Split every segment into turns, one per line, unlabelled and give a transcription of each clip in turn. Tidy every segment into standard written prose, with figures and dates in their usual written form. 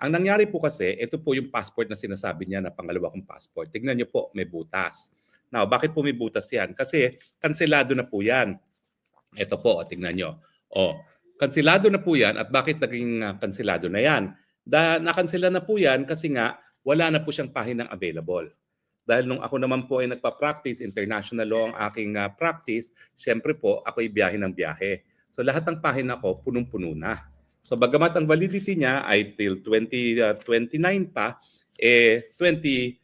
Ang nangyari po kasi, ito po yung passport na sinasabi niya na pangalawa kong passport. Tignan niyo po, may butas. Now, bakit po may butas yan? Kasi kanselado na po yan. Ito po, tingnan nyo. Kanselado na po yan. At bakit naging kanselado na yan? Nakansela na po yan kasi nga wala na po siyang pahinang available. Dahil nung ako naman po ay nagpa-practice, international law ang aking practice, syempre po ako ay biyahe ng biyahe. So lahat ng pahina ko punong-puno na. So bagamat ang validity niya ay till 2029 pa, 25,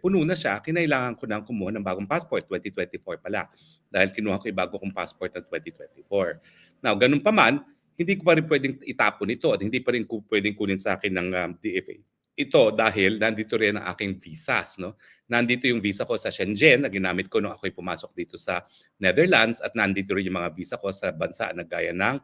puno na siya, kinailangan ko nang kumuha ng bagong passport, 2024 pala. Dahil kinuha ko yung bago kong passport ng 2024. Now, ganun pa man, hindi ko pa rin pwedeng itapon ito at hindi pa rin pwedeng kunin sa akin ng DFA. Ito dahil nandito rin ang aking visas. No? Nandito yung visa ko sa Shenzhen na ginamit ko nung ako'y pumasok dito sa Netherlands at nandito rin yung mga visa ko sa bansa na gaya ng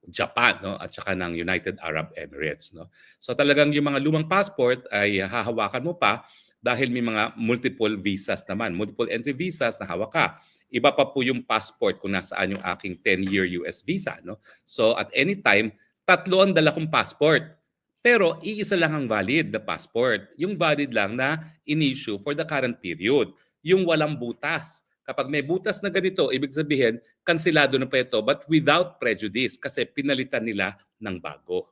Japan, no, at saka ng United Arab Emirates, no. So talagang yung mga lumang passport ay hahawakan mo pa dahil may mga multiple visas naman, multiple entry visas na hawak ka. Iba pa po yung passport kung nasaan yung aking 10-year US visa, no. So at any time, tatlo ang dala kong passport. Pero iisa lang ang valid na passport. Yung valid lang na in-issue for the current period. Yung walang butas. Kapag may butas na ganito, ibig sabihin, kanselado na pa ito but without prejudice kasi pinalitan nila ng bago.